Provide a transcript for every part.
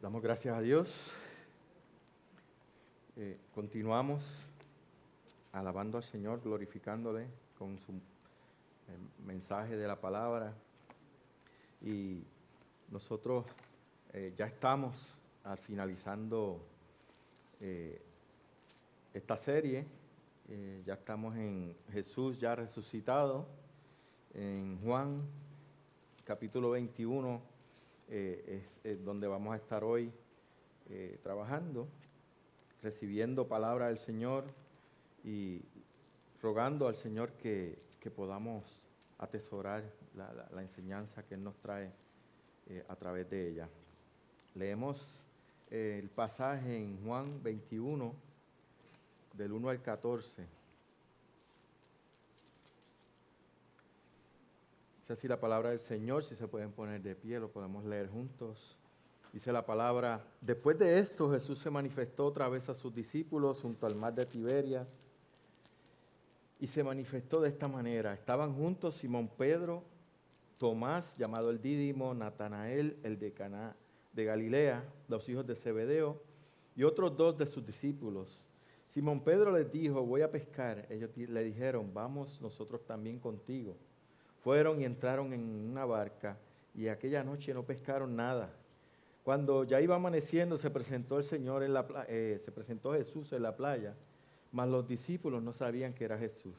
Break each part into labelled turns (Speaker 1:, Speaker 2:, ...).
Speaker 1: Damos gracias a Dios. Continuamos alabando al Señor, glorificándole con su mensaje de la palabra. Y nosotros ya estamos finalizando esta serie. Ya estamos en Jesús ya resucitado, en Juan capítulo 21, es donde vamos a estar hoy trabajando, recibiendo palabra del Señor y rogando al Señor que podamos atesorar la enseñanza que Él nos trae a través de ella. Leemos el pasaje en Juan 21, del 1 al 14. Dice así la palabra del Señor, si se pueden poner de pie, lo podemos leer juntos. Dice la palabra: después de esto Jesús se manifestó otra vez a sus discípulos junto al mar de Tiberias y se manifestó de esta manera. Estaban juntos Simón Pedro, Tomás, llamado el Dídimo, Natanael, el de Caná de Galilea, los hijos de Zebedeo, y otros dos de sus discípulos. Simón Pedro les dijo: voy a pescar. Ellos le dijeron: vamos nosotros también contigo. Fueron y entraron en una barca, y aquella noche no pescaron nada. Cuando ya iba amaneciendo, se presentó Jesús en la playa, mas los discípulos no sabían que era Jesús.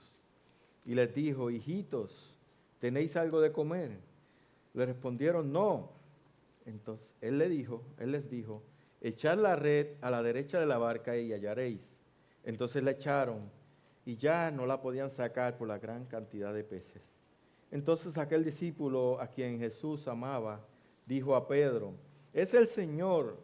Speaker 1: Y les dijo: hijitos, ¿tenéis algo de comer? Le respondieron: no. Entonces él les dijo: echad la red a la derecha de la barca y hallaréis. Entonces la echaron, y ya no la podían sacar por la gran cantidad de peces. Entonces aquel discípulo a quien Jesús amaba dijo a Pedro: es el Señor.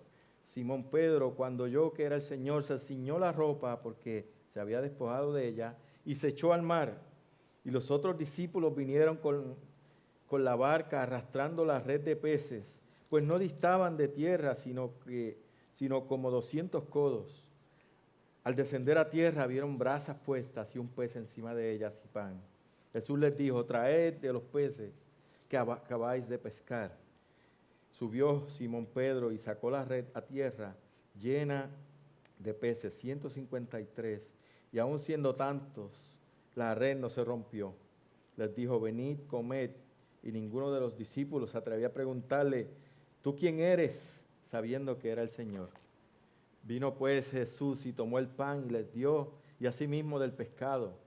Speaker 1: Simón Pedro, cuando oyó que era el Señor, se ciñó la ropa porque se había despojado de ella y se echó al mar. Y los otros discípulos vinieron con la barca arrastrando la red de peces, pues no distaban de tierra sino como 200 codos. Al descender a tierra vieron brasas puestas y un pez encima de ellas y pan. Jesús les dijo: traed de los peces que acabáis de pescar. Subió Simón Pedro y sacó la red a tierra llena de peces, 153, y aun siendo tantos, la red no se rompió. Les dijo: venid, comed. Y ninguno de los discípulos se atrevía a preguntarle: ¿tú quién eres?, sabiendo que era el Señor. Vino pues Jesús y tomó el pan y les dio, y asimismo del pescado.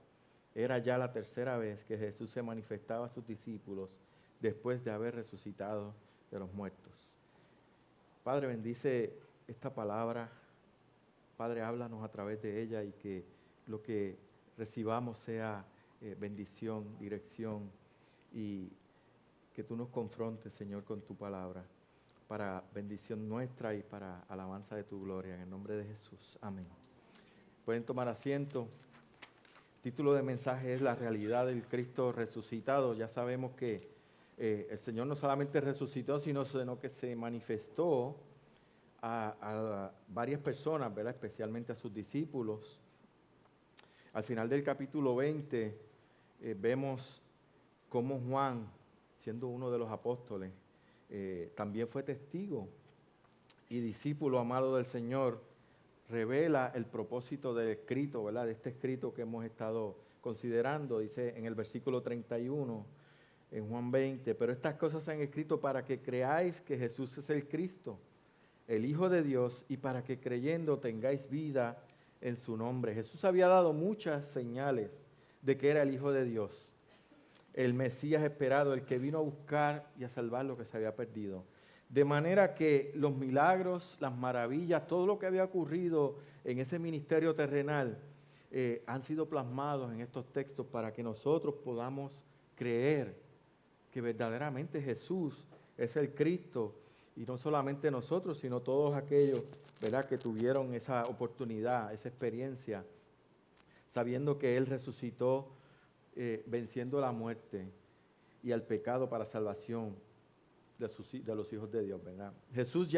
Speaker 1: Era ya la tercera vez que Jesús se manifestaba a sus discípulos después de haber resucitado de los muertos. Padre, bendice esta palabra. Padre, háblanos a través de ella y que lo que recibamos sea bendición, dirección, y que tú nos confrontes, Señor, con tu palabra, para bendición nuestra y para alabanza de tu gloria. En el nombre de Jesús. Amén. Pueden tomar asiento. El título de mensaje es La realidad del Cristo resucitado. Ya sabemos que el Señor no solamente resucitó, sino que se manifestó a varias personas, ¿verdad? Especialmente a sus discípulos. Al final del capítulo 20 vemos cómo Juan, siendo uno de los apóstoles, también fue testigo y discípulo amado del Señor, revela el propósito del escrito, ¿verdad? De este escrito que hemos estado considerando. Dice en el versículo 31, en Juan 20, pero estas cosas se han escrito para que creáis que Jesús es el Cristo, el Hijo de Dios, y para que creyendo tengáis vida en su nombre. Jesús había dado muchas señales de que era el Hijo de Dios, el Mesías esperado, el que vino a buscar y a salvar lo que se había perdido. De manera que los milagros, las maravillas, todo lo que había ocurrido en ese ministerio terrenal han sido plasmados en estos textos para que nosotros podamos creer que verdaderamente Jesús es el Cristo, y no solamente nosotros, sino todos aquellos, ¿verdad?, que tuvieron esa oportunidad, esa experiencia, sabiendo que Él resucitó, venciendo la muerte y al pecado para salvación de los hijos de Dios, ¿verdad? Jesús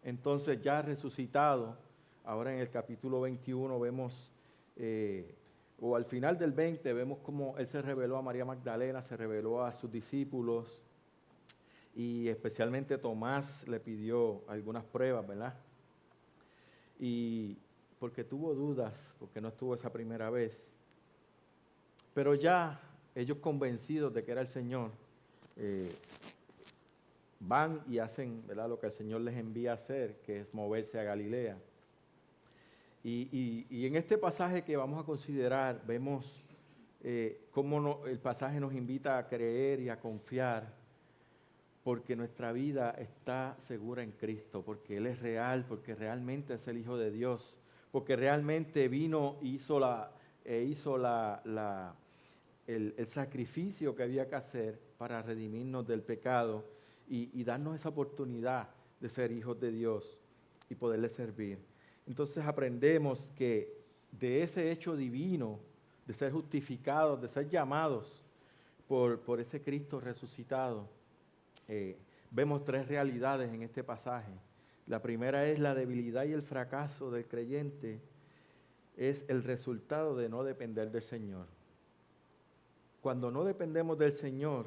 Speaker 1: entonces ya resucitado, ahora en el capítulo 21 vemos, o al final del 20, vemos cómo Él se reveló a María Magdalena, se reveló a sus discípulos, y especialmente Tomás le pidió algunas pruebas, ¿verdad? Y porque tuvo dudas, porque no estuvo esa primera vez. Pero ya ellos convencidos de que era el Señor, van y hacen, ¿verdad?, lo que el Señor les envía a hacer, que es moverse a Galilea. Y en este pasaje que vamos a considerar, vemos cómo el pasaje nos invita a creer y a confiar, porque nuestra vida está segura en Cristo, porque Él es real, porque realmente es el Hijo de Dios, porque realmente vino e hizo el sacrificio que había que hacer para redimirnos del pecado y darnos esa oportunidad de ser hijos de Dios y poderle servir. Entonces aprendemos que de ese hecho divino, de ser justificados, de ser llamados por ese Cristo resucitado, vemos tres realidades en este pasaje. La primera es la debilidad y el fracaso del creyente, es el resultado de no depender del Señor. Cuando no dependemos del Señor,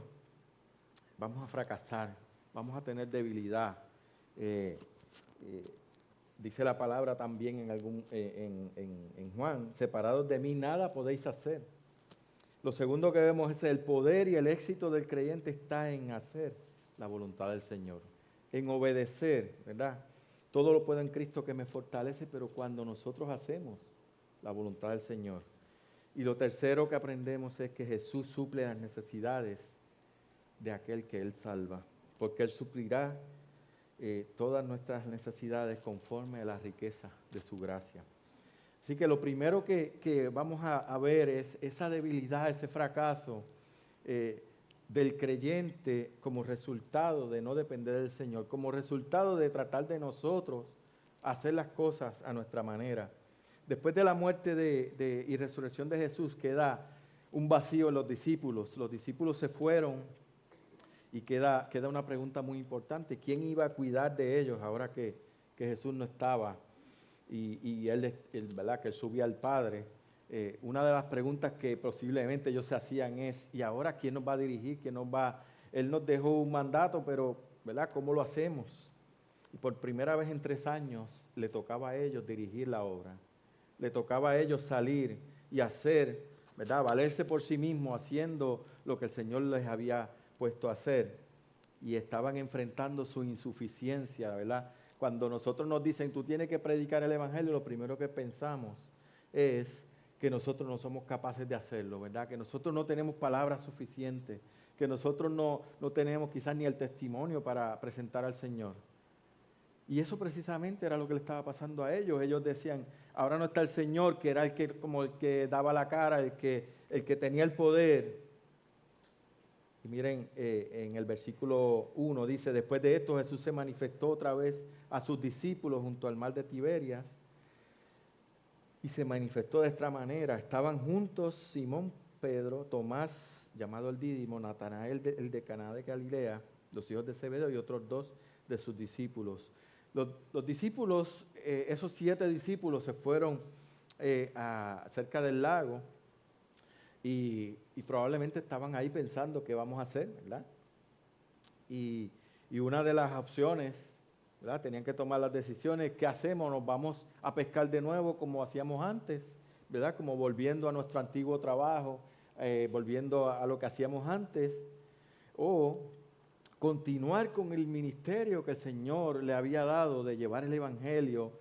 Speaker 1: vamos a fracasar, vamos a tener debilidad. Dice la palabra también en Juan, separados de mí nada podéis hacer. Lo segundo que vemos es el poder y el éxito del creyente está en hacer la voluntad del Señor, en obedecer, ¿verdad? Todo lo puedo en Cristo que me fortalece, pero cuando nosotros hacemos la voluntad del Señor. Y lo tercero que aprendemos es que Jesús suple las necesidades de aquel que Él salva, porque Él suplirá todas nuestras necesidades conforme a la riqueza de su gracia. Así que lo primero que vamos a ver es esa debilidad, ese fracaso del creyente como resultado de no depender del Señor, como resultado de tratar de nosotros hacer las cosas a nuestra manera. Después de la muerte y resurrección de Jesús queda un vacío en los discípulos. Los discípulos se fueron y queda una pregunta muy importante. ¿Quién iba a cuidar de ellos ahora que Jesús no estaba? Y él, ¿verdad?, que él subía al Padre. Una de las preguntas que posiblemente ellos se hacían es, ¿y ahora quién nos va a dirigir? Él nos dejó un mandato, pero, ¿verdad?, ¿cómo lo hacemos? Y por primera vez en 3 años le tocaba a ellos dirigir la obra. Le tocaba a ellos salir y hacer, ¿verdad?, valerse por sí mismos, haciendo lo que el Señor les había puesto a hacer. Y estaban enfrentando su insuficiencia, ¿verdad? Cuando nosotros nos dicen, tú tienes que predicar el Evangelio, lo primero que pensamos es que nosotros no somos capaces de hacerlo, ¿verdad? Que nosotros no tenemos palabras suficientes, que nosotros no tenemos quizás ni el testimonio para presentar al Señor. Y eso precisamente era lo que le estaba pasando a ellos. Ellos decían, ahora no está el Señor, que era como el que daba la cara, el que tenía el poder. Y miren, en el versículo 1 dice, después de esto Jesús se manifestó otra vez a sus discípulos junto al mar de Tiberias y se manifestó de esta manera. Estaban juntos Simón, Pedro, Tomás, llamado el Dídimo, Natanael, el de Caná de Galilea, los hijos de Zebedeo y otros 2 de sus discípulos. Los discípulos, esos 7 discípulos se fueron cerca del lago y probablemente estaban ahí pensando qué vamos a hacer, ¿verdad? Y una de las opciones, ¿verdad?, tenían que tomar las decisiones. ¿Qué hacemos? ¿Nos vamos a pescar de nuevo como hacíamos antes? ¿Verdad? Como volviendo a nuestro antiguo trabajo, volviendo a lo que hacíamos antes. O continuar con el ministerio que el Señor le había dado de llevar el Evangelio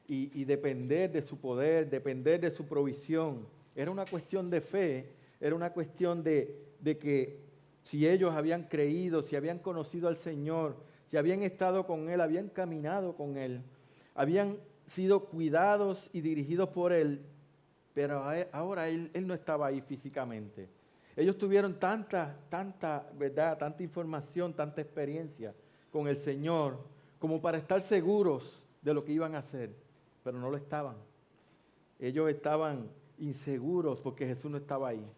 Speaker 1: y depender de su poder, depender de su provisión. Era una cuestión de fe, era una cuestión de que si ellos habían creído, si habían conocido al Señor, si habían estado con Él, habían caminado con Él, habían sido cuidados y dirigidos por Él, pero ahora Él no estaba ahí físicamente. Ellos tuvieron tanta, ¿verdad?, tanta información, tanta experiencia con el Señor, como para estar seguros de lo que iban a hacer, pero no lo estaban. Ellos estaban inseguros porque Jesús no estaba ahí.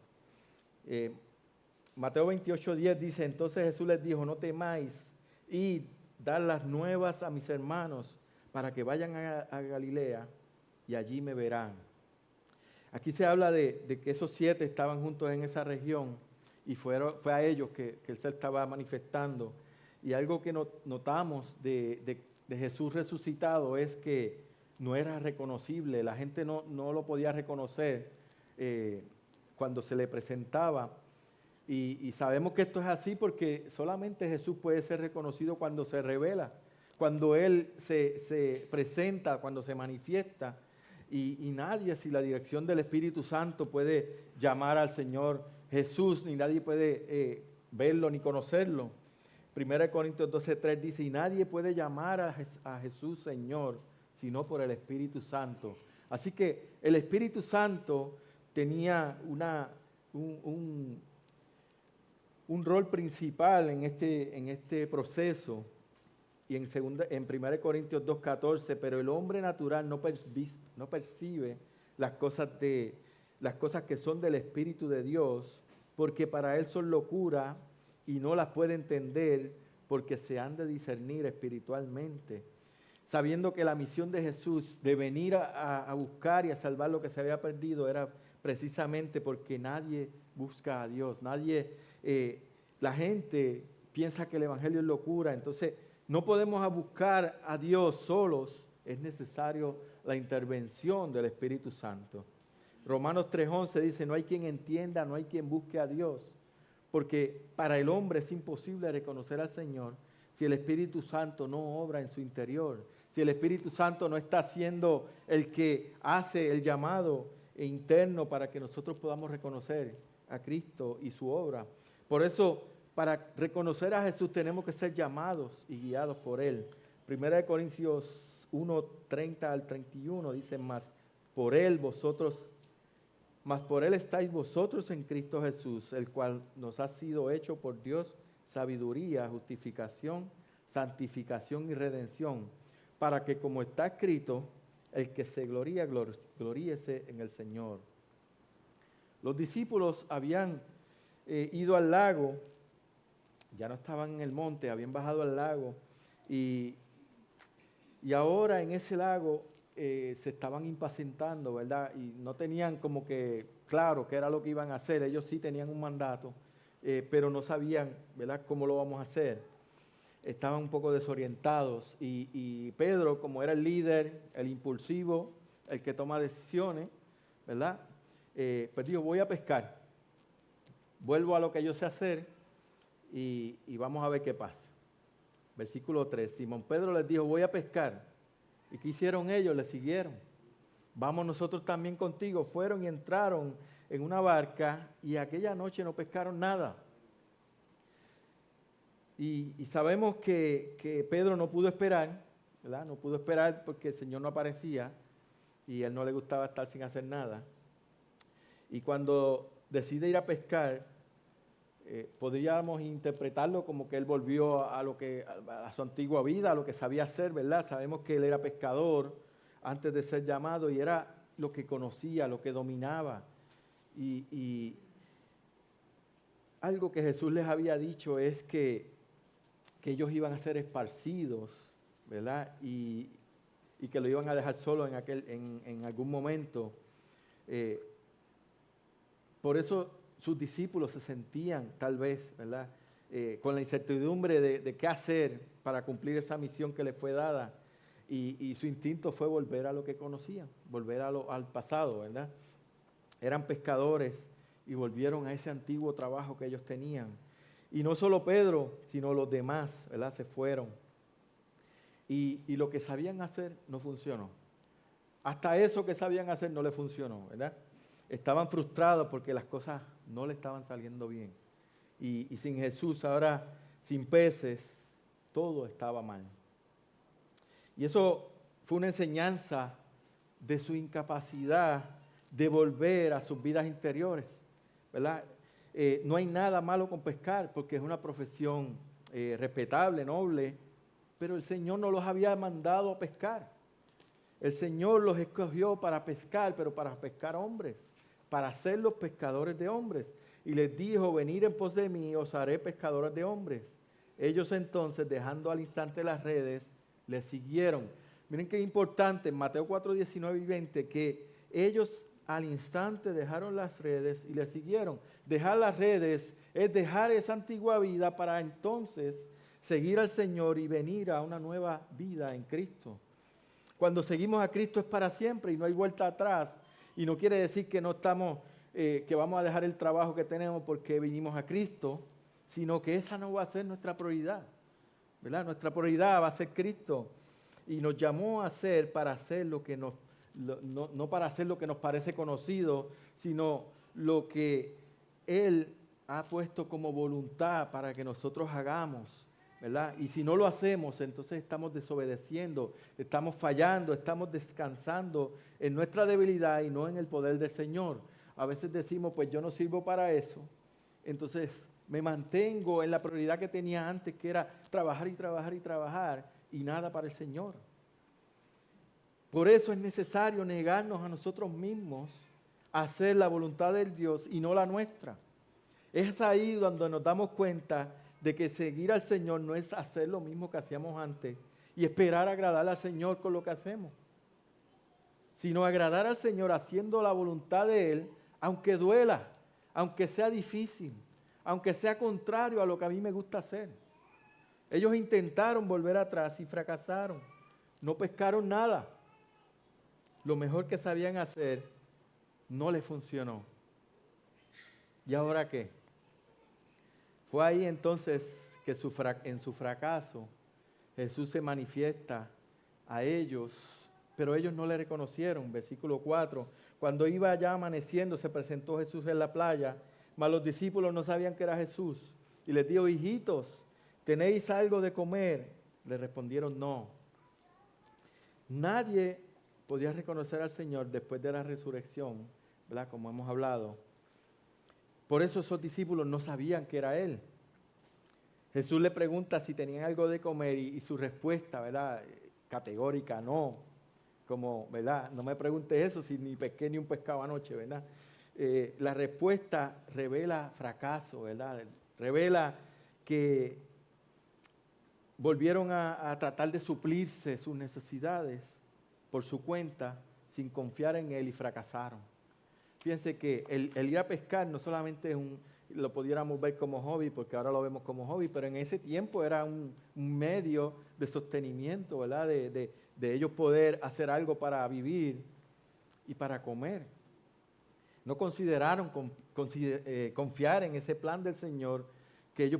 Speaker 1: Mateo 28:10 dice, entonces Jesús les dijo, no temáis, id, dar las nuevas a mis hermanos para que vayan a Galilea y allí me verán. Aquí se habla de que esos 7 estaban juntos en esa región y fue a ellos que Él se estaba manifestando. Y algo que notamos de Jesús resucitado es que no era reconocible, la gente no lo podía reconocer cuando se le presentaba. Y sabemos que esto es así porque solamente Jesús puede ser reconocido cuando se revela, cuando Él se presenta, cuando se manifiesta. Y nadie, sin la dirección del Espíritu Santo, puede llamar al Señor Jesús, ni nadie puede verlo ni conocerlo. 1 Corintios 12:3 dice, y nadie puede llamar a Jesús Señor, sino por el Espíritu Santo. Así que el Espíritu Santo tenía un rol principal en este proceso. Y en 1 Corintios 2:14, pero el hombre natural no percibe las cosas que son del Espíritu de Dios, porque para él son locura y no las puede entender, porque se han de discernir espiritualmente. Sabiendo que la misión de Jesús de venir a buscar y a salvar lo que se había perdido era precisamente porque nadie busca a Dios. La gente piensa que el Evangelio es locura, entonces no podemos buscar a Dios solos, es necesario la intervención del Espíritu Santo. Romanos 3:11 dice, no hay quien entienda, no hay quien busque a Dios, porque para el hombre es imposible reconocer al Señor si el Espíritu Santo no obra en su interior, si el Espíritu Santo no está siendo el que hace el llamado interno para que nosotros podamos reconocer a Cristo y su obra. Por eso, para reconocer a Jesús tenemos que ser llamados y guiados por Él. 1 Corintios 1:30-31 dice, mas por Él estáis vosotros en Cristo Jesús, el cual nos ha sido hecho por Dios sabiduría, justificación, santificación y redención, para que como está escrito, el que se gloría, gloríese en el Señor. Los discípulos habían ido al lago, ya no estaban en el monte, habían bajado al lago y ahora en ese lago se estaban impacientando, ¿verdad? Y no tenían como que claro qué era lo que iban a hacer. Ellos sí tenían un mandato, pero no sabían, ¿verdad?, cómo lo vamos a hacer. Estaban un poco desorientados y Pedro, como era el líder, el impulsivo, el que toma decisiones, ¿verdad? Pues dijo, voy a pescar, vuelvo a lo que yo sé hacer y vamos a ver qué pasa. Versículo 3, Simón Pedro les dijo, voy a pescar. ¿Y qué hicieron ellos? Le siguieron. Vamos nosotros también contigo. Fueron y entraron en una barca y aquella noche no pescaron nada. Y sabemos que Pedro no pudo esperar, ¿verdad? No pudo esperar porque el Señor no aparecía y a él no le gustaba estar sin hacer nada. Y cuando decide ir a pescar, podríamos interpretarlo como que él volvió a su antigua vida, a lo que sabía hacer, ¿verdad? Sabemos que él era pescador antes de ser llamado y era lo que conocía, lo que dominaba. Y algo que Jesús les había dicho es que ellos iban a ser esparcidos, ¿verdad? Y que lo iban a dejar solo en algún momento. Por eso sus discípulos se sentían tal vez, ¿verdad?, con la incertidumbre de qué hacer para cumplir esa misión que les fue dada. Y su instinto fue volver a lo que conocían, volver al pasado, ¿verdad? Eran pescadores y volvieron a ese antiguo trabajo que ellos tenían. Y no solo Pedro, sino los demás, ¿verdad?, se fueron. Y lo que sabían hacer no funcionó. Hasta eso que sabían hacer no les funcionó, ¿verdad? Estaban frustrados porque las cosas no le estaban saliendo bien. Y sin Jesús, ahora sin peces, todo estaba mal. Y eso fue una enseñanza de su incapacidad de volver a sus vidas interiores, ¿verdad? No hay nada malo con pescar porque es una profesión respetable, noble, pero el Señor no los había mandado a pescar. El Señor los escogió para pescar, pero para pescar hombres, para ser los pescadores de hombres. Y les dijo, venid en pos de mí, os haré pescadores de hombres. Ellos entonces, dejando al instante las redes, le siguieron. Miren qué importante, en Mateo 4, 19 y 20, que ellos al instante dejaron las redes y le siguieron. Dejar las redes es dejar esa antigua vida para entonces seguir al Señor y venir a una nueva vida en Cristo. Cuando seguimos a Cristo es para siempre y no hay vuelta atrás. Y no quiere decir que no estamos, que vamos a dejar el trabajo que tenemos porque vinimos a Cristo, sino que esa no va a ser nuestra prioridad, ¿verdad? Nuestra prioridad va a ser Cristo. Y nos llamó a hacer para hacer lo que nos, no para hacer lo que nos parece conocido, sino lo que Él ha puesto como voluntad para que nosotros hagamos, ¿verdad? Y si no lo hacemos, entonces estamos desobedeciendo, estamos fallando, estamos descansando en nuestra debilidad y no en el poder del Señor. A veces decimos, pues yo no sirvo para eso, entonces me mantengo en la prioridad que tenía antes, que era trabajar y trabajar y trabajar, y nada para el Señor. Por eso es necesario negarnos a nosotros mismos a hacer la voluntad del Dios y no la nuestra. Es ahí donde nos damos cuenta de que seguir al Señor no es hacer lo mismo que hacíamos antes y esperar agradar al Señor con lo que hacemos, sino agradar al Señor haciendo la voluntad de Él, aunque duela, aunque sea difícil, aunque sea contrario a lo que a mí me gusta hacer. Ellos intentaron volver atrás y fracasaron, no pescaron nada. Lo mejor que sabían hacer no les funcionó. ¿Y ahora qué? Fue ahí entonces que en su fracaso Jesús se manifiesta a ellos, pero ellos no le reconocieron. Versículo 4, cuando iba ya amaneciendo se presentó Jesús en la playa, mas los discípulos no sabían que era Jesús. Y les dijo, hijitos, ¿tenéis algo de comer? Le respondieron, no. Nadie podía reconocer al Señor después de la resurrección, ¿verdad? Como hemos hablado. Por eso esos discípulos no sabían que era Él. Jesús le pregunta si tenían algo de comer y su respuesta, ¿verdad? Categórica, no. Como, ¿verdad? No me preguntes eso si ni pesqué ni un pescado anoche, ¿verdad? La respuesta revela fracaso, ¿verdad? Revela que volvieron a tratar de suplirse sus necesidades por su cuenta sin confiar en Él y fracasaron. Fíjense que el ir a pescar no solamente es lo pudiéramos ver como hobby, porque ahora lo vemos como hobby, pero en ese tiempo era un medio de sostenimiento, ¿verdad? De ellos poder hacer algo para vivir y para comer. No consideraron confiar en ese plan del Señor,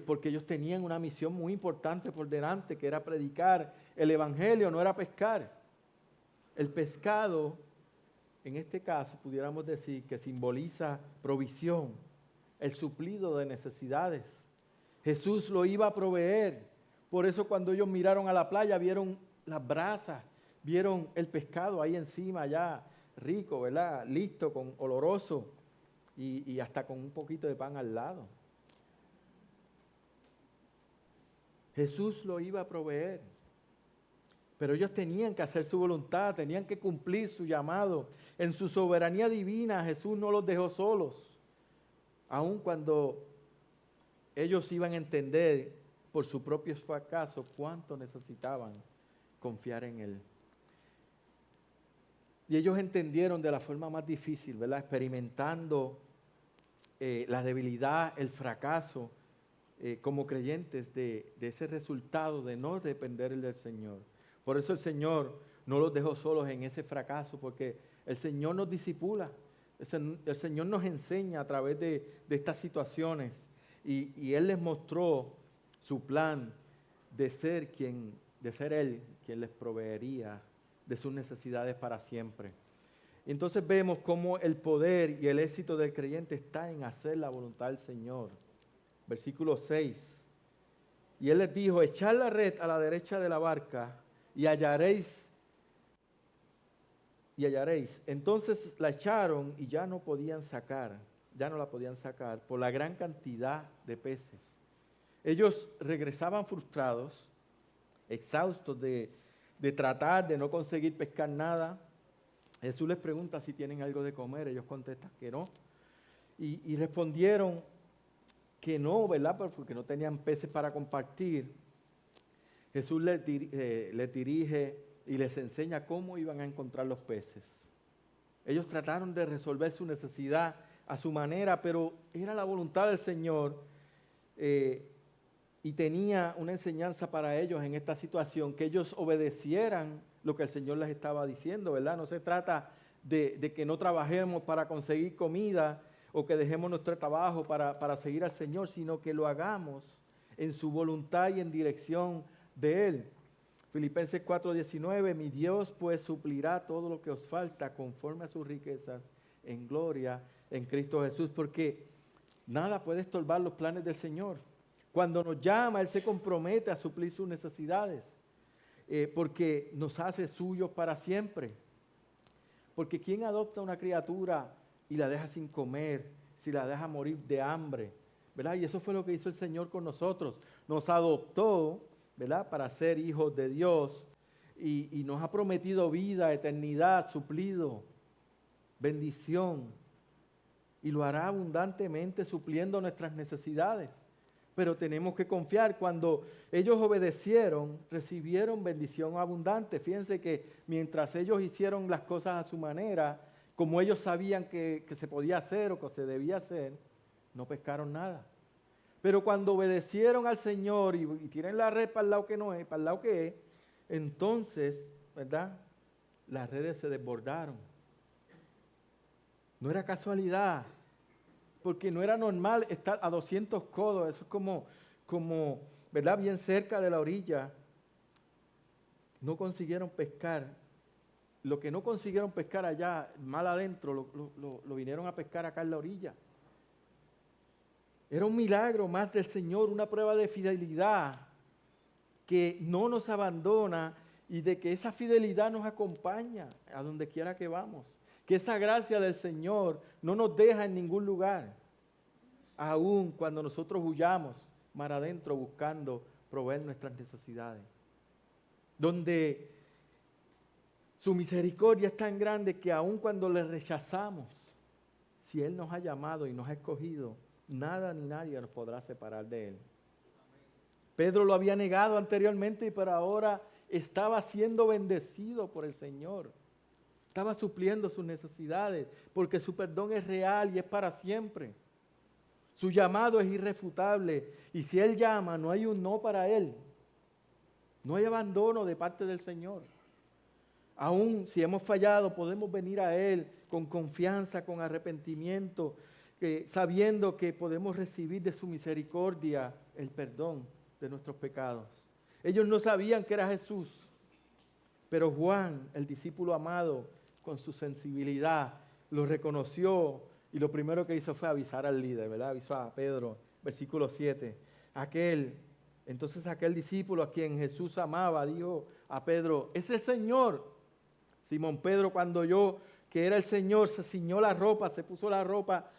Speaker 1: porque ellos tenían una misión muy importante por delante, que era predicar el Evangelio, no era pescar. El pescado, en este caso, pudiéramos decir que simboliza provisión, el suplido de necesidades. Jesús lo iba a proveer. Por eso cuando ellos miraron a la playa, vieron las brasas, vieron el pescado ahí encima, ya rico, ¿verdad? Listo, oloroso y hasta con un poquito de pan al lado. Jesús lo iba a proveer. Pero ellos tenían que hacer su voluntad, tenían que cumplir su llamado. En su soberanía divina, Jesús no los dejó solos. Aun cuando ellos iban a entender por su propio fracaso cuánto necesitaban confiar en Él. Y ellos entendieron de la forma más difícil, ¿verdad? Experimentando la debilidad, el fracaso, como creyentes de ese resultado de no depender del Señor. Por eso el Señor no los dejó solos en ese fracaso, porque el Señor nos discipula, el Señor nos enseña a través de estas situaciones y Él les mostró su plan de ser Él quien les proveería de sus necesidades para siempre. Entonces vemos cómo el poder y el éxito del creyente está en hacer la voluntad del Señor. Versículo 6. Y Él les dijo, echad la red a la derecha de la barca y hallaréis. Entonces la echaron y ya no la podían sacar por la gran cantidad de peces. Ellos regresaban frustrados, exhaustos de tratar de no conseguir pescar nada. Jesús les pregunta si tienen algo de comer, ellos contestan que no. Y respondieron que no, ¿verdad? Porque no tenían peces para compartir. Jesús les dirige y les enseña cómo iban a encontrar los peces. Ellos trataron de resolver su necesidad a su manera, pero era la voluntad del Señor y tenía una enseñanza para ellos en esta situación, que ellos obedecieran lo que el Señor les estaba diciendo, ¿verdad? No se trata de que no trabajemos para conseguir comida o que dejemos nuestro trabajo para seguir al Señor, sino que lo hagamos en su voluntad y en dirección de Él. Filipenses 4:19, mi Dios pues suplirá todo lo que os falta conforme a sus riquezas en gloria en Cristo Jesús, porque nada puede estorbar los planes del Señor. Cuando nos llama, Él se compromete a suplir sus necesidades, porque nos hace suyos para siempre. Porque ¿quién adopta una criatura y la deja sin comer, si la deja morir de hambre? ¿Verdad? Y eso fue lo que hizo el Señor con nosotros. Nos adoptó, ¿verdad?, para ser hijos de Dios y nos ha prometido vida, eternidad, suplido, bendición. Y lo hará abundantemente supliendo nuestras necesidades. Pero tenemos que confiar. Cuando ellos obedecieron, recibieron bendición abundante. Fíjense que mientras ellos hicieron las cosas a su manera, como ellos sabían que se podía hacer o que se debía hacer, no pescaron nada. Pero cuando obedecieron al Señor y tienen la red para el lado que no es, para el lado que es, entonces, ¿verdad?, las redes se desbordaron. No era casualidad, porque no era normal estar a 200 codos, eso es como, ¿verdad?, bien cerca de la orilla. No consiguieron pescar. Lo que no consiguieron pescar allá, mal adentro, lo vinieron a pescar acá en la orilla. Era un milagro más del Señor, una prueba de fidelidad que no nos abandona y de que esa fidelidad nos acompaña a donde quiera que vamos. Que esa gracia del Señor no nos deja en ningún lugar, aun cuando nosotros huyamos mar adentro buscando proveer nuestras necesidades. Donde su misericordia es tan grande que aun cuando le rechazamos, si Él nos ha llamado y nos ha escogido, nada ni nadie nos podrá separar de Él. Pedro lo había negado anteriormente, pero ahora estaba siendo bendecido por el Señor. Estaba supliendo sus necesidades, porque su perdón es real y es para siempre. Su llamado es irrefutable, y si Él llama, no hay un no para Él. No hay abandono de parte del Señor. Aún si hemos fallado, podemos venir a Él con confianza, con arrepentimiento, sabiendo que podemos recibir de su misericordia el perdón de nuestros pecados. Ellos no sabían que era Jesús, pero Juan, el discípulo amado, con su sensibilidad, lo reconoció y lo primero que hizo fue avisar al líder, ¿verdad? Avisó a Pedro, versículo 7. Entonces aquel discípulo a quien Jesús amaba dijo a Pedro, es el Señor. Simón Pedro, cuando oyó que era el Señor, se ciñó la ropa, se puso la ropa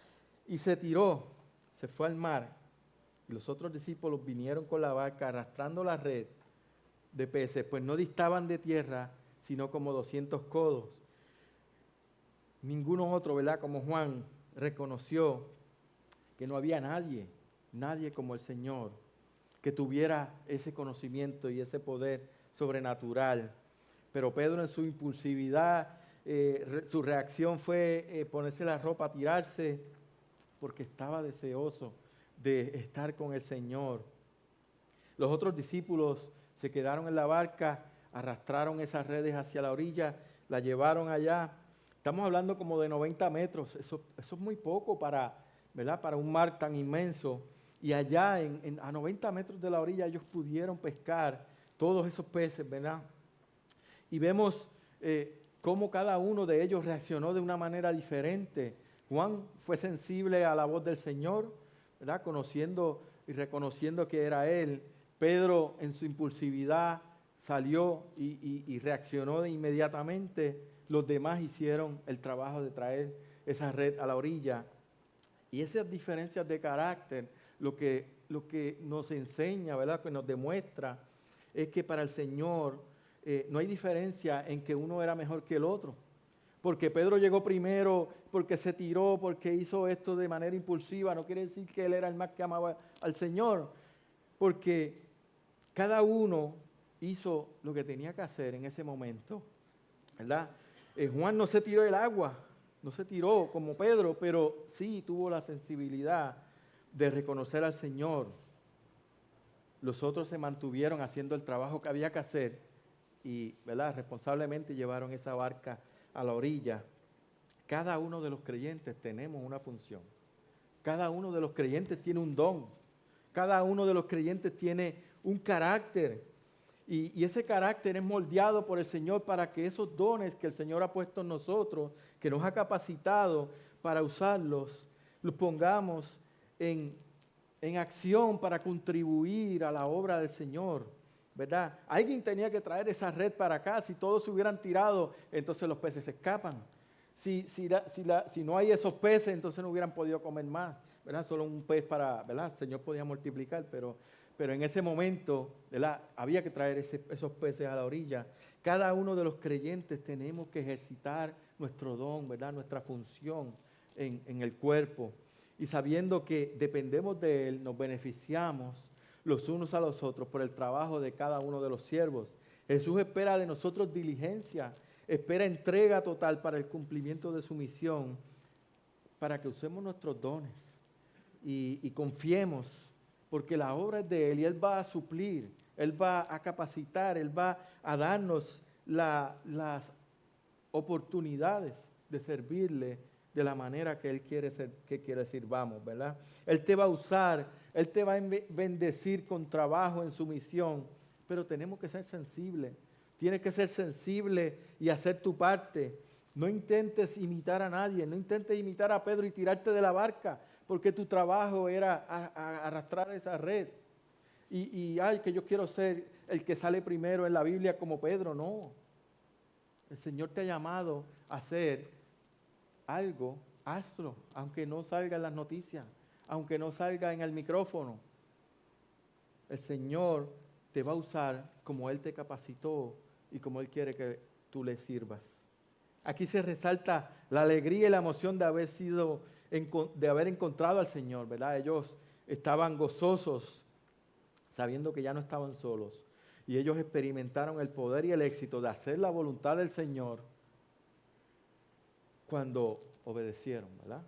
Speaker 1: y se tiró, se fue al mar. Y los otros discípulos vinieron con la barca arrastrando la red de peces, pues no distaban de tierra, sino como 200 codos. Ninguno otro, ¿verdad?, como Juan, reconoció que no había nadie como el Señor, que tuviera ese conocimiento y ese poder sobrenatural. Pero Pedro, en su impulsividad, su reacción fue ponerse la ropa, tirarse, porque estaba deseoso de estar con el Señor. Los otros discípulos se quedaron en la barca, arrastraron esas redes hacia la orilla, la llevaron allá. Estamos hablando como de 90 metros, eso es muy poco ¿verdad?, para un mar tan inmenso. Y allá a 90 metros de la orilla ellos pudieron pescar todos esos peces, ¿verdad? Y vemos cómo cada uno de ellos reaccionó de una manera diferente. Juan fue sensible a la voz del Señor, ¿verdad?, conociendo y reconociendo que era Él. Pedro, en su impulsividad, salió y reaccionó inmediatamente. Los demás hicieron el trabajo de traer esa red a la orilla. Y esas diferencias de carácter, lo que nos enseña, ¿verdad?, que nos demuestra, es que para el Señor no hay diferencia en que uno era mejor que el otro. Porque Pedro llegó primero, porque se tiró, porque hizo esto de manera impulsiva, no quiere decir que él era el más que amaba al Señor. Porque cada uno hizo lo que tenía que hacer en ese momento, ¿verdad? Juan no se tiró del agua, no se tiró como Pedro, pero sí tuvo la sensibilidad de reconocer al Señor. Los otros se mantuvieron haciendo el trabajo que había que hacer y, ¿verdad?, responsablemente llevaron esa barca a la orilla. Cada uno de los creyentes tenemos una función. Cada uno de los creyentes tiene un don. Cada uno de los creyentes tiene un carácter. Y ese carácter es moldeado por el Señor para que esos dones que el Señor ha puesto en nosotros, que nos ha capacitado para usarlos, los pongamos en acción para contribuir a la obra del Señor, ¿verdad? Alguien tenía que traer esa red para acá. Si todos se hubieran tirado, entonces los peces se escapan. Si no hay esos peces, entonces no hubieran podido comer más, ¿verdad? Solo un pez para, ¿verdad? El Señor podía multiplicar, pero en ese momento, ¿verdad?, había que traer esos peces a la orilla. Cada uno de los creyentes tenemos que ejercitar nuestro don, ¿verdad?, nuestra función en el cuerpo. Y sabiendo que dependemos de Él, nos beneficiamos los unos a los otros por el trabajo de cada uno de los siervos. Jesús espera de nosotros diligencia, espera entrega total para el cumplimiento de su misión, para que usemos nuestros dones y confiemos, porque la obra es de Él y Él va a suplir, Él va a capacitar, Él va a darnos las oportunidades de servirle de la manera que Él quiere sirvamos, ¿verdad? Él te va a usar, Él te va a bendecir con trabajo en su misión, pero tenemos que ser sensibles. Tienes que ser sensible y hacer tu parte. No intentes imitar a nadie, no intentes imitar a Pedro y tirarte de la barca, porque tu trabajo era arrastrar esa red. Ay, que yo quiero ser el que sale primero en la Biblia como Pedro. No. El Señor te ha llamado a hacer algo, hazlo, aunque no salga en las noticias, aunque no salga en el micrófono. El Señor te va a usar como Él te capacitó y como Él quiere que tú le sirvas. Aquí se resalta la alegría y la emoción de haber encontrado al Señor, ¿verdad? Ellos estaban gozosos, sabiendo que ya no estaban solos. Y ellos experimentaron el poder y el éxito de hacer la voluntad del Señor cuando obedecieron, ¿verdad?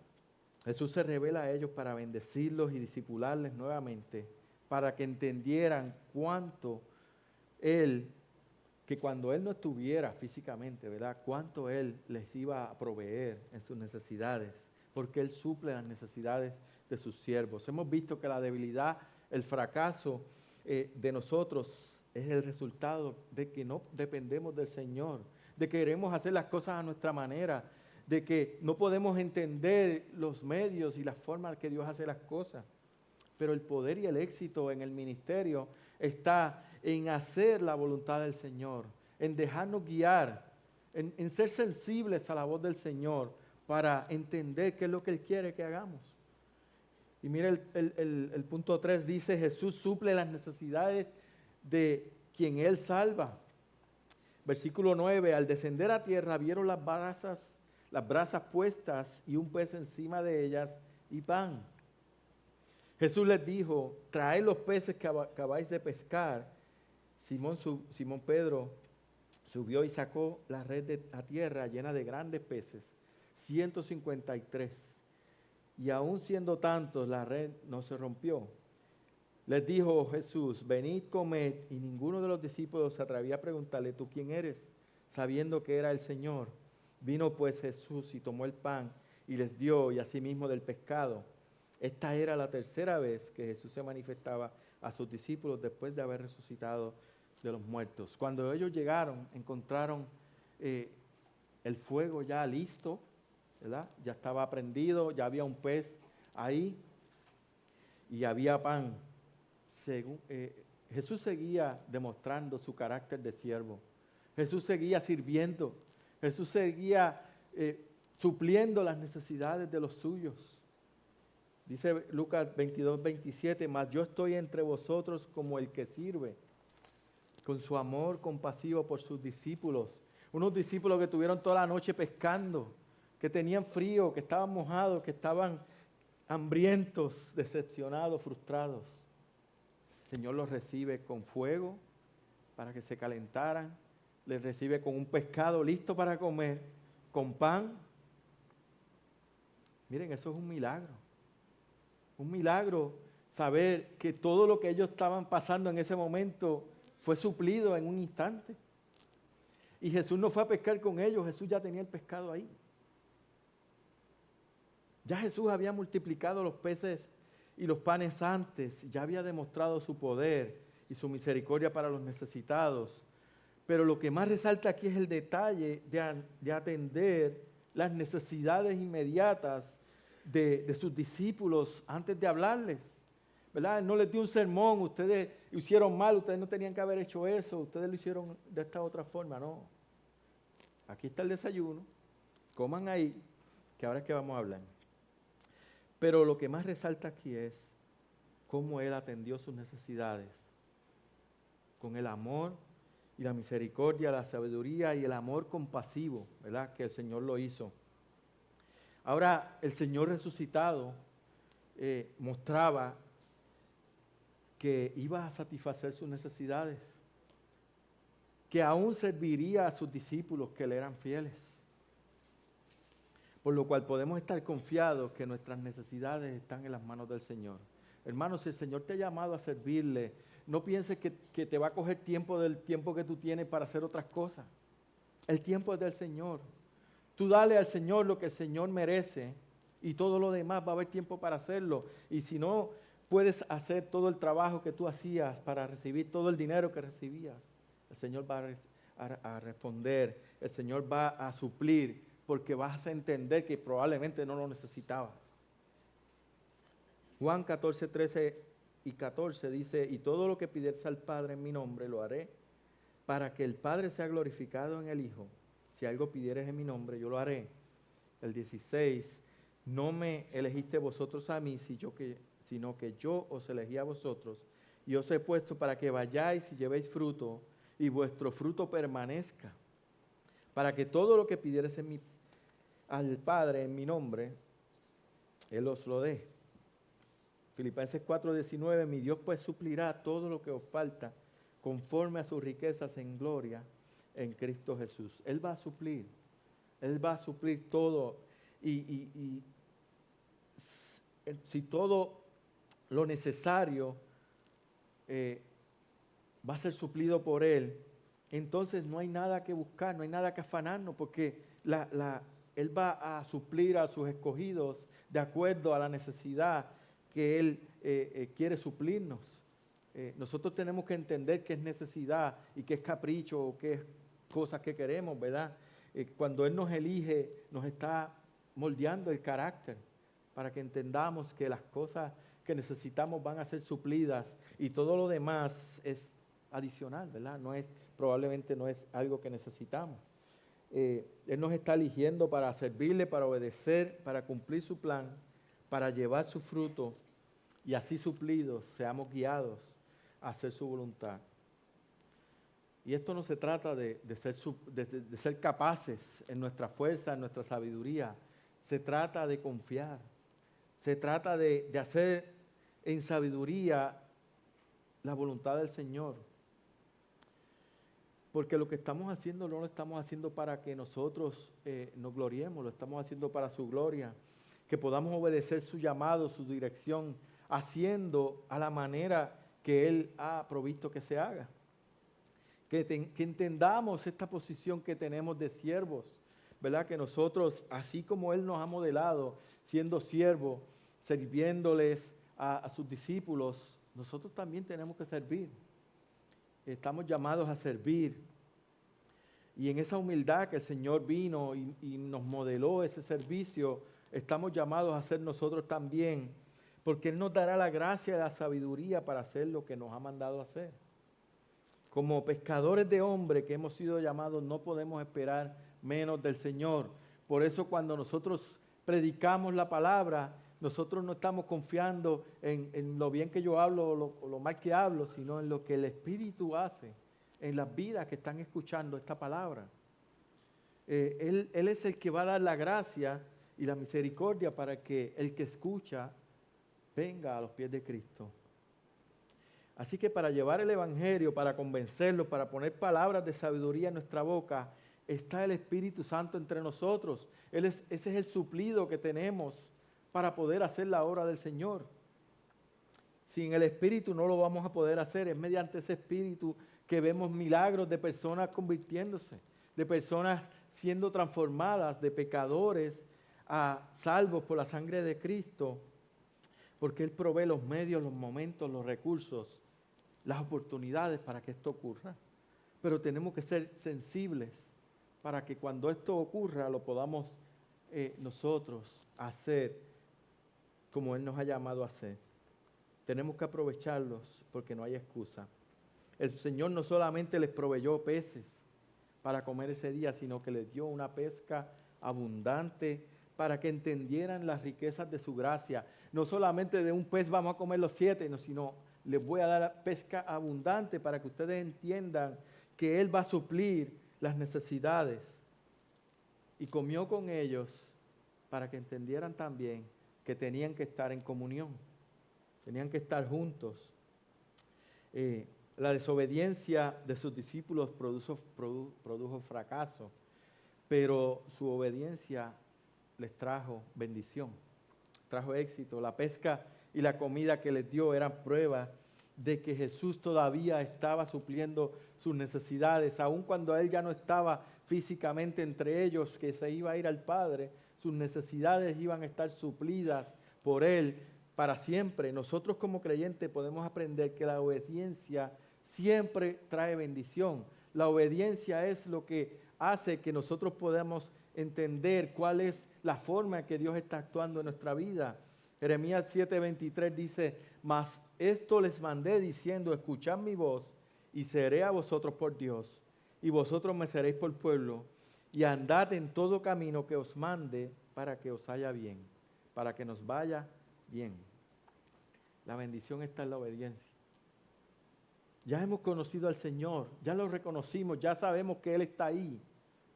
Speaker 1: Jesús se revela a ellos para bendecirlos y discipularles nuevamente, para que entendieran que cuando Él no estuviera físicamente, ¿verdad?, cuánto Él les iba a proveer en sus necesidades, porque Él suple las necesidades de sus siervos. Hemos visto que la debilidad, el fracaso de nosotros es el resultado de que no dependemos del Señor, de que queremos hacer las cosas a nuestra manera, de que no podemos entender los medios y las formas que Dios hace las cosas. Pero el poder y el éxito en el ministerio está en hacer la voluntad del Señor, en dejarnos guiar, en ser sensibles a la voz del Señor para entender qué es lo que Él quiere que hagamos. Y mira el punto 3 dice, Jesús suple las necesidades de quien Él salva. Versículo 9, al descender a tierra vieron las brasas puestas y un pez encima de ellas y pan. Jesús les dijo, traed los peces que acabáis de pescar. Simón Pedro subió y sacó la red a tierra llena de grandes peces, 153. Y aún siendo tantos, la red no se rompió. Les dijo Jesús, venid, comed, y ninguno de los discípulos se atrevía a preguntarle, ¿tú quién eres?, sabiendo que era el Señor. Vino pues Jesús y tomó el pan y les dio, y asimismo del pescado. Esta era la tercera vez que Jesús se manifestaba a sus discípulos después de haber resucitado de los muertos. Cuando ellos llegaron, encontraron el fuego ya listo, ¿verdad? Ya estaba prendido, ya había un pez ahí y había pan. Jesús seguía demostrando su carácter de siervo. Jesús seguía sirviendo. Jesús seguía supliendo las necesidades de los suyos. Dice Lucas 22:27, mas yo estoy entre vosotros como el que sirve, con su amor compasivo por sus discípulos. Unos discípulos que tuvieron toda la noche pescando, que tenían frío, que estaban mojados, que estaban hambrientos, decepcionados, frustrados. El Señor los recibe con fuego para que se calentaran, les recibe con un pescado listo para comer, con pan. Miren, eso es un milagro. Un milagro saber que todo lo que ellos estaban pasando en ese momento fue suplido en un instante. Y Jesús no fue a pescar con ellos, Jesús ya tenía el pescado ahí. Ya Jesús había multiplicado los peces y los panes antes, ya había demostrado su poder y su misericordia para los necesitados. Pero lo que más resalta aquí es el detalle de atender las necesidades inmediatas de sus discípulos antes de hablarles. ¿Verdad? Él no les dio un sermón, ustedes hicieron mal, ustedes no tenían que haber hecho eso, ustedes lo hicieron de esta otra forma, no. Aquí está el desayuno, coman ahí, que ahora es que vamos a hablar. Pero lo que más resalta aquí es cómo Él atendió sus necesidades, con el amor y la misericordia, la sabiduría y el amor compasivo, ¿verdad? Que el Señor lo hizo. Ahora, el Señor resucitado mostraba que iba a satisfacer sus necesidades, que aún serviría a sus discípulos que le eran fieles. Por lo cual podemos estar confiados que nuestras necesidades están en las manos del Señor. Hermanos, si el Señor te ha llamado a servirle, no pienses que te va a coger tiempo del tiempo que tú tienes para hacer otras cosas. El tiempo es del Señor. Tú dale al Señor lo que el Señor merece y todo lo demás va a haber tiempo para hacerlo. Y si no puedes hacer todo el trabajo que tú hacías para recibir todo el dinero que recibías, el Señor va a responder, el Señor va a suplir, porque vas a entender que probablemente no lo necesitabas. Juan 14, 13 y 14 dice, y todo lo que pidieres al Padre en mi nombre lo haré, para que el Padre sea glorificado en el Hijo. Si algo pidieres en mi nombre, yo lo haré. El 16, no me elegiste vosotros a mí, sino que yo os elegí a vosotros, y os he puesto para que vayáis y llevéis fruto, y vuestro fruto permanezca, para que todo lo que pidieres al Padre en mi nombre, Él os lo dé. Filipenses 4:19, mi Dios pues suplirá todo lo que os falta, conforme a sus riquezas en gloria en Cristo Jesús. Él va a suplir todo, y si todo lo necesario va a ser suplido por Él, entonces no hay nada que buscar, no hay nada que afanarnos, porque Él va a suplir a sus escogidos de acuerdo a la necesidad que Él quiere suplirnos. Nosotros tenemos que entender qué es necesidad y qué es capricho o qué es cosas que queremos, ¿verdad? Cuando Él nos elige, nos está moldeando el carácter para que entendamos que las cosas que necesitamos van a ser suplidas y todo lo demás es adicional, ¿verdad? Probablemente no es algo que necesitamos. Él nos está eligiendo para servirle, para obedecer, para cumplir su plan, para llevar su fruto y así suplidos seamos guiados a hacer su voluntad. Y esto no se trata de ser capaces en nuestra fuerza, en nuestra sabiduría. Se trata de confiar. Se trata de hacer en sabiduría la voluntad del Señor. Porque lo que estamos haciendo no lo estamos haciendo para que nosotros nos gloriemos, lo estamos haciendo para su gloria. Que podamos obedecer su llamado, su dirección, haciendo a la manera que Él ha provisto que se haga. Que entendamos esta posición que tenemos de siervos, ¿verdad? Que nosotros, así como Él nos ha modelado, siendo siervos, sirviéndoles a sus discípulos, nosotros también tenemos que servir. Estamos llamados a servir. Y en esa humildad que el Señor vino y nos modeló ese servicio, estamos llamados a hacer nosotros también, porque Él nos dará la gracia y la sabiduría para hacer lo que nos ha mandado hacer. Como pescadores de hombres que hemos sido llamados, no podemos esperar menos del Señor. Por eso cuando nosotros predicamos la palabra, nosotros no estamos confiando en lo bien que yo hablo o lo mal que hablo, sino en lo que el Espíritu hace en las vidas que están escuchando esta palabra. Él es el que va a dar la gracia y la misericordia para que el que escucha venga a los pies de Cristo. Así que para llevar el Evangelio, para convencerlos, para poner palabras de sabiduría en nuestra boca, está el Espíritu Santo entre nosotros. Ese es el suplido que tenemos para poder hacer la obra del Señor. Sin el Espíritu no lo vamos a poder hacer. Es mediante ese Espíritu que vemos milagros de personas convirtiéndose, de personas siendo transformadas, de pecadores a salvos por la sangre de Cristo, porque Él provee los medios, los momentos, los recursos, las oportunidades para que esto ocurra. Pero tenemos que ser sensibles para que cuando esto ocurra lo podamos nosotros hacer como Él nos ha llamado a hacer. Tenemos que aprovecharlos porque no hay excusa. El Señor no solamente les proveyó peces para comer ese día, sino que les dio una pesca abundante para que entendieran las riquezas de su gracia. No solamente de un pez vamos a comer los 7, sino les voy a dar pesca abundante para que ustedes entiendan que Él va a suplir las necesidades. Y comió con ellos para que entendieran también que tenían que estar en comunión, tenían que estar juntos. La desobediencia de sus discípulos produjo fracaso, pero su obediencia les trajo bendición, trajo éxito. La pesca y la comida que les dio eran pruebas de que Jesús todavía estaba supliendo sus necesidades, aun cuando Él ya no estaba físicamente entre ellos, que se iba a ir al Padre, sus necesidades iban a estar suplidas por Él para siempre. Nosotros como creyentes podemos aprender que la obediencia siempre trae bendición. La obediencia es lo que hace que nosotros podamos entender cuál es la forma en que Dios está actuando en nuestra vida. Jeremías 7:23 dice: mas esto les mandé diciendo, escuchad mi voz y seré a vosotros por Dios, y vosotros me seréis por pueblo, y andad en todo camino que os mande para que os haya bien, para que nos vaya bien. La bendición está en la obediencia. Ya hemos conocido al Señor, ya lo reconocimos, ya sabemos que Él está ahí,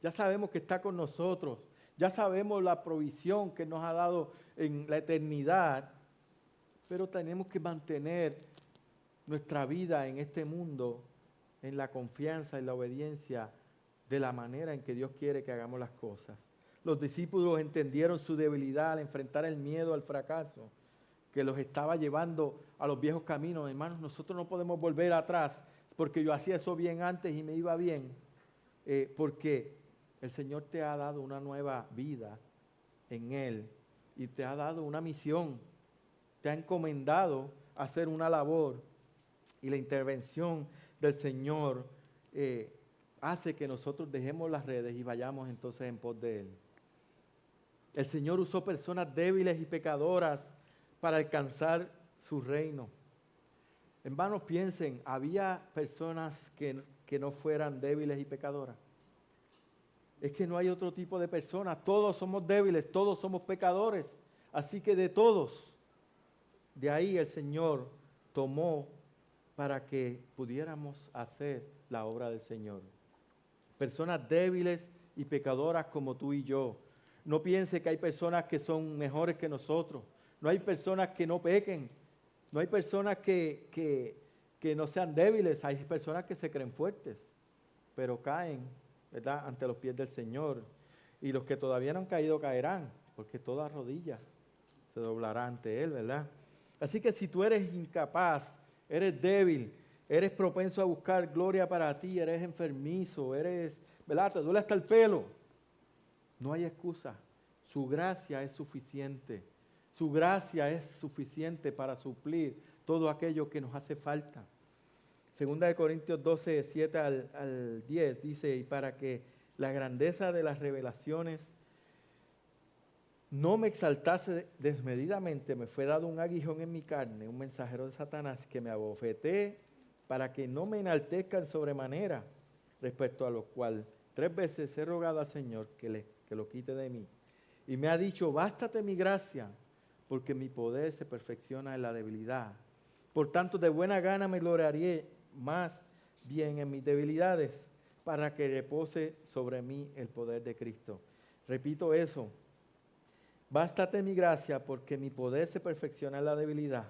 Speaker 1: ya sabemos que está con nosotros, ya sabemos la provisión que nos ha dado en la eternidad, pero tenemos que mantener nuestra vida en este mundo en la confianza y la obediencia de la manera en que Dios quiere que hagamos las cosas. Los discípulos entendieron su debilidad al enfrentar el miedo al fracaso que los estaba llevando a los viejos caminos. Hermanos, nosotros no podemos volver atrás porque yo hacía eso bien antes y me iba bien, porque el Señor te ha dado una nueva vida en Él y te ha dado una misión, te ha encomendado a hacer una labor, y la intervención del Señor hace que nosotros dejemos las redes y vayamos entonces en pos de Él. El Señor usó personas débiles y pecadoras para alcanzar su reino. Hermanos, piensen, ¿había personas que no fueran débiles y pecadoras? Es que no hay otro tipo de personas. Todos somos débiles, todos somos pecadores. Así que de todos, de ahí el Señor tomó para que pudiéramos hacer la obra del Señor. Personas débiles y pecadoras como tú y yo. No piense que hay personas que son mejores que nosotros. No hay personas que no pequen. No hay personas que no sean débiles. Hay personas que se creen fuertes, pero caen, ¿verdad?, ante los pies del Señor. Y los que todavía no han caído caerán, porque toda rodilla se doblará ante Él, ¿verdad? Así que si tú eres incapaz, eres débil, eres propenso a buscar gloria para ti, eres enfermizo, ¿verdad?, te duele hasta el pelo, no hay excusa. Su gracia es suficiente. Su gracia es suficiente para suplir todo aquello que nos hace falta. Segunda de Corintios 12, 7 al 10 dice: y para que la grandeza de las revelaciones no me exaltase desmedidamente, me fue dado un aguijón en mi carne, un mensajero de Satanás que me abofetee para que no me enaltezca en sobremanera, respecto a lo cual 3 veces he rogado al Señor que lo quite de mí. Y me ha dicho: bástate mi gracia, porque mi poder se perfecciona en la debilidad. Por tanto, de buena gana me gloriaré más bien en mis debilidades, para que repose sobre mí el poder de Cristo. Repito eso: bástate mi gracia, porque mi poder se perfecciona en la debilidad.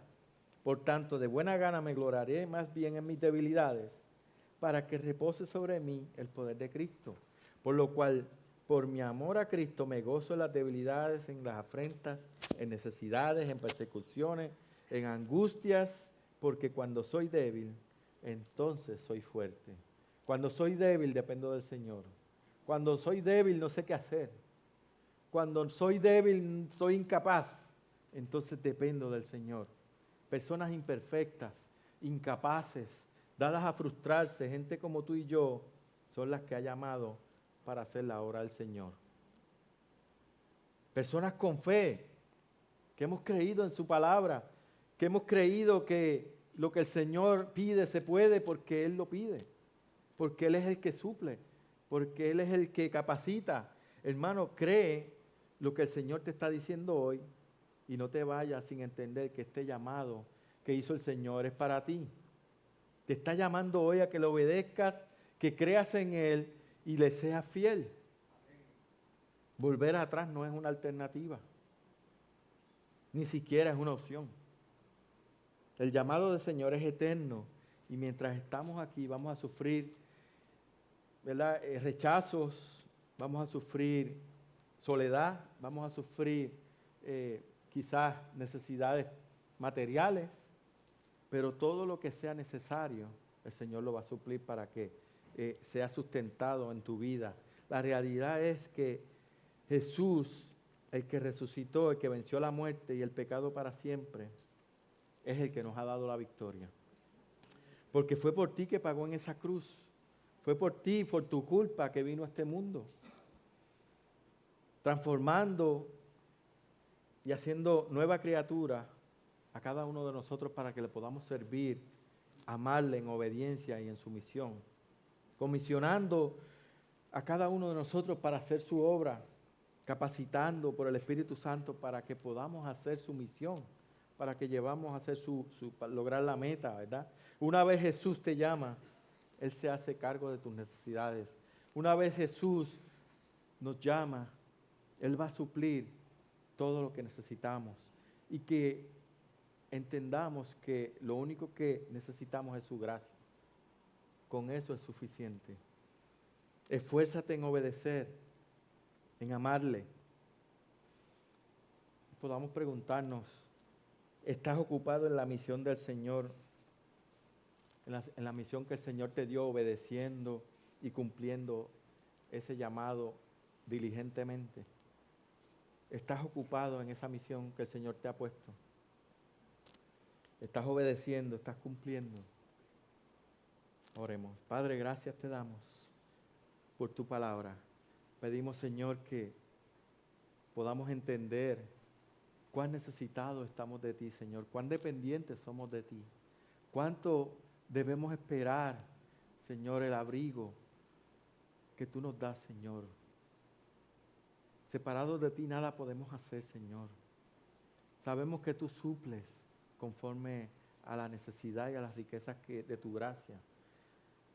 Speaker 1: Por tanto, de buena gana me gloriaré más bien en mis debilidades, para que repose sobre mí el poder de Cristo. Por lo cual, por mi amor a Cristo, me gozo en las debilidades, en las afrentas, en necesidades, en persecuciones, en angustias, porque cuando soy débil, entonces soy fuerte. Cuando soy débil, dependo del Señor. Cuando soy débil, no sé qué hacer. Cuando soy débil, soy incapaz, entonces dependo del Señor. Personas imperfectas, incapaces, dadas a frustrarse, gente como tú y yo, son las que ha llamado para hacer la obra del Señor. Personas con fe, que hemos creído en su palabra, que hemos creído que lo que el Señor pide se puede porque Él lo pide, porque Él es el que suple, porque Él es el que capacita. Hermano, cree lo que el Señor te está diciendo hoy y no te vayas sin entender que este llamado que hizo el Señor es para ti. Te está llamando hoy a que le obedezcas, que creas en Él y le seas fiel. Volver atrás no es una alternativa, ni siquiera es una opción. El llamado del Señor es eterno y mientras estamos aquí vamos a sufrir, ¿verdad? Rechazos, vamos a sufrir soledad, vamos a sufrir quizás necesidades materiales, pero todo lo que sea necesario, el Señor lo va a suplir para que sea sustentado en tu vida. La realidad es que Jesús, el que resucitó, el que venció la muerte y el pecado para siempre, es el que nos ha dado la victoria. Porque fue por ti que pagó en esa cruz. Fue por ti, por tu culpa que vino a este mundo. Transformando y haciendo nueva criatura a cada uno de nosotros para que le podamos servir, amarle en obediencia y en sumisión. Comisionando a cada uno de nosotros para hacer su obra, capacitando por el Espíritu Santo para que podamos hacer su misión, para que llevamos a hacer para lograr la meta, ¿verdad? Una vez Jesús te llama, Él se hace cargo de tus necesidades. Una vez Jesús nos llama, Él va a suplir todo lo que necesitamos y que entendamos que lo único que necesitamos es su gracia. Con eso es suficiente. Esfuérzate en obedecer, en amarle. Podamos preguntarnos, ¿estás ocupado en la misión del Señor? En la misión que el Señor te dio, obedeciendo y cumpliendo ese llamado diligentemente. ¿Estás ocupado en esa misión que el Señor te ha puesto? ¿Estás obedeciendo? ¿Estás cumpliendo? Oremos. Padre, gracias te damos por tu palabra. Pedimos, Señor, que podamos entender cuán necesitados estamos de ti, Señor, cuán dependientes somos de ti, cuánto debemos esperar, Señor, el abrigo que tú nos das, Señor. Separados de ti nada podemos hacer, Señor. Sabemos que tú suples conforme a la necesidad y a las riquezas de tu gracia.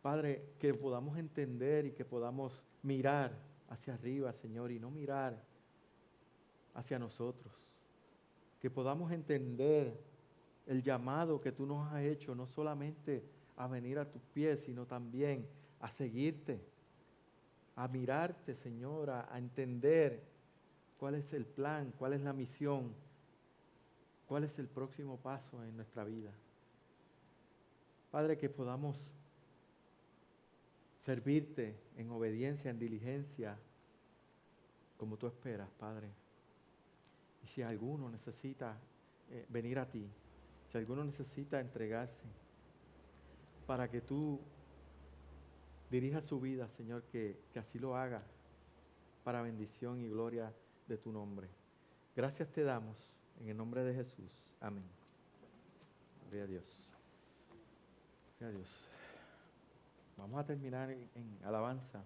Speaker 1: Padre, que podamos entender y que podamos mirar hacia arriba, Señor, y no mirar hacia nosotros. Que podamos entender el llamado que tú nos has hecho, no solamente a venir a tus pies, sino también a seguirte, a mirarte, Señor, a entender cuál es el plan, cuál es la misión, cuál es el próximo paso en nuestra vida. Padre, que podamos servirte en obediencia, en diligencia, como tú esperas, Padre. Y si alguno necesita venir a ti, si alguno necesita entregarse, para que tú dirijas su vida, Señor, que así lo haga, para bendición y gloria de tu nombre. Gracias te damos, en el nombre de Jesús. Amén. Gloria a Dios. Gloria a Dios. Vamos a terminar en alabanza.